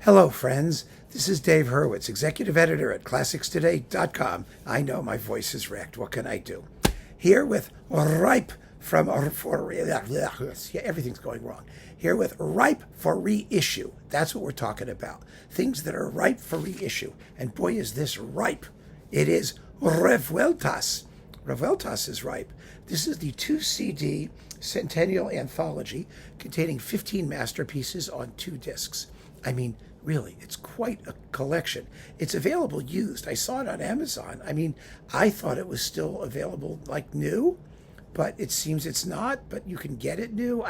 Hello, friends. This is Dave Hurwitz, executive editor at ClassicsToday.com. I know my voice is wrecked. What can I do? Here with Ripe everything's going wrong. Here with Ripe for Reissue. That's what we're talking about. Things that are ripe for reissue. And boy, is this ripe. It is Revueltas. Revueltas is ripe. This is the 2-CD Centennial Anthology containing 15 masterpieces on 2 discs. I mean, really, it's quite a collection. It's available used. I saw it on Amazon. I mean, I thought it was still available like new, but it seems it's not, but you can get it new.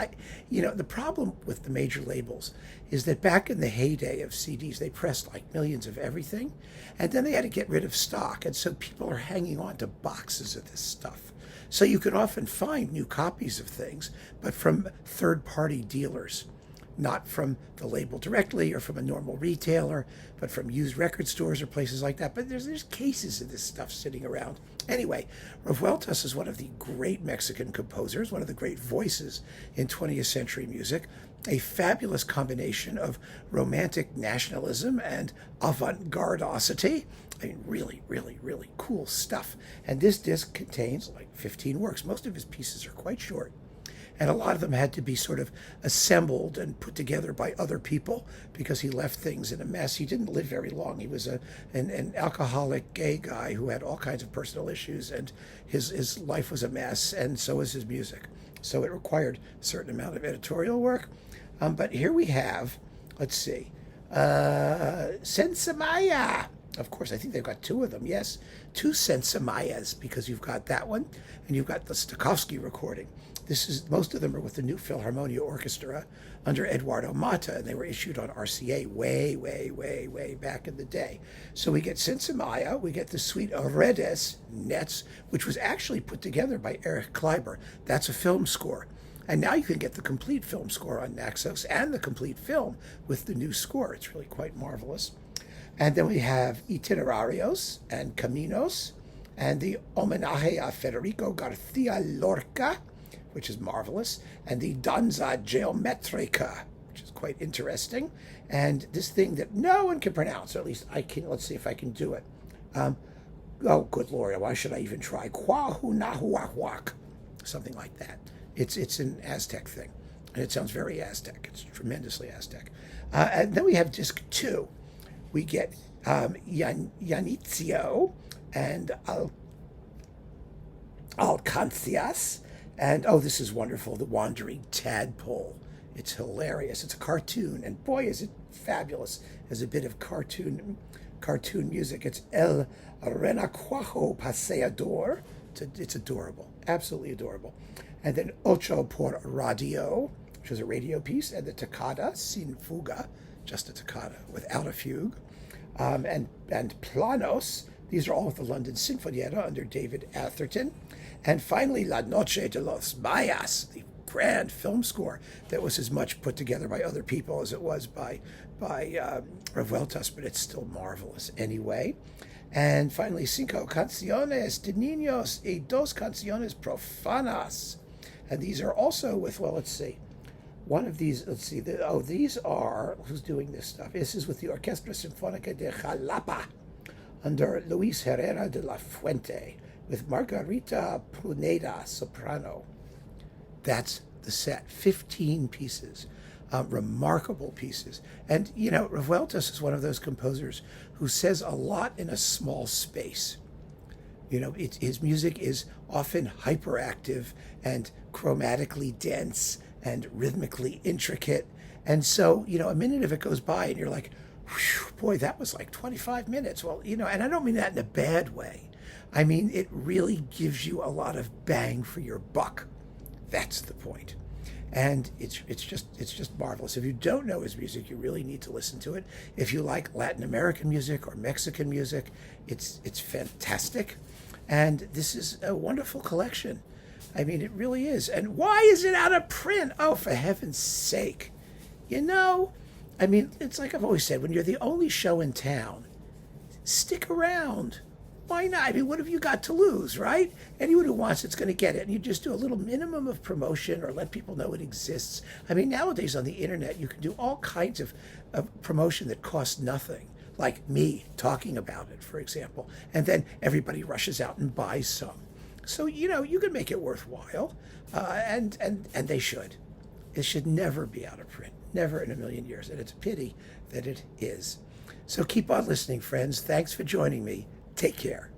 The problem with the major labels is that back in the heyday of CDs, they pressed like millions of everything, and then they had to get rid of stock, and so people are hanging on to boxes of this stuff. So you can often find new copies of things, but from third-party dealers, not from the label directly or from a normal retailer, but from used record stores or places like that. But there's cases of this stuff sitting around. Anyway, Revueltas is one of the great Mexican composers, one of the great voices in 20th century music, a fabulous combination of romantic nationalism and avant-gardeosity. I mean, really, really, really cool stuff. And this disc contains like 15 works. Most of his pieces are quite short. And a lot of them had to be sort of assembled and put together by other people because he left things in a mess. He didn't live very long. He was an alcoholic gay guy who had all kinds of personal issues, and his life was a mess, and so was his music. So it required a certain amount of editorial work. But here we have, let's see, Sensamaya. Of course, I think they've got 2 of them, yes. 2 Sensamayas, because you've got that one, and you've got the Stokowski recording. Most of them are with the New Philharmonia Orchestra under Eduardo Mata, and they were issued on RCA way back in the day. So we get Sensamaya, we get the suite Redes, Nets, which was actually put together by Erich Kleiber. That's a film score. And now you can get the complete film score on Naxos and the complete film with the new score. It's really quite marvelous. And then we have Itinerarios and Caminos and the Homenaje a Federico Garcia Lorca, which is marvelous, and the Danza Geometrica, which is quite interesting, and this thing that no one can pronounce, or at least I can. Let's see if I can do it. Oh, good Lord, why should I even try? Quahunahuahuac, something like that. It's an Aztec thing, and it sounds very Aztec. It's tremendously Aztec. And then we have disc 2. We get Yanitio and Alcancias. And, oh, this is wonderful, The Wandering Tadpole. It's hilarious. It's a cartoon, and boy, is it fabulous as a bit of cartoon music. It's El Renacuajo Paseador. It's adorable, absolutely adorable. And then Ocho por Radio, which is a radio piece, and the Toccata Sin Fuga, just a toccata without a fugue. And Planos, these are all with the London Sinfonietta under David Atherton. And finally, La Noche de los Mayas, the grand film score that was as much put together by other people as it was by Revueltas, but it's still marvelous anyway. And finally, 5 canciones de niños y 2 canciones profanas. And these are also with, well, let's see. One of these, these are, who's doing this stuff? This is with the Orquesta Sinfónica de Jalapa under Luis Herrera de la Fuente with Margarita Pruneda, soprano. That's the set, 15 pieces, remarkable pieces. And, Revueltas is one of those composers who says a lot in a small space. His music is often hyperactive and chromatically dense and rhythmically intricate. And so, a minute of it goes by and you're like, boy, that was like 25 minutes. Well, and I don't mean that in a bad way. I mean, it really gives you a lot of bang for your buck. That's the point. And it's just marvelous. If you don't know his music, you really need to listen to it. If you like Latin American music or Mexican music, it's fantastic. And this is a wonderful collection. I mean, it really is. And why is it out of print? Oh, for heaven's sake. I mean, it's like I've always said, when you're the only show in town, stick around. Why not? I mean, what have you got to lose, right? Anyone who wants it's going to get it. And you just do a little minimum of promotion or let people know it exists. I mean, nowadays on the internet, you can do all kinds of promotion that costs nothing, like me talking about it, for example. And then everybody rushes out and buys some. So, you can make it worthwhile. And they should. It should never be out of print. Never in a million years. And it's a pity that it is. So keep on listening, friends. Thanks for joining me. Take care.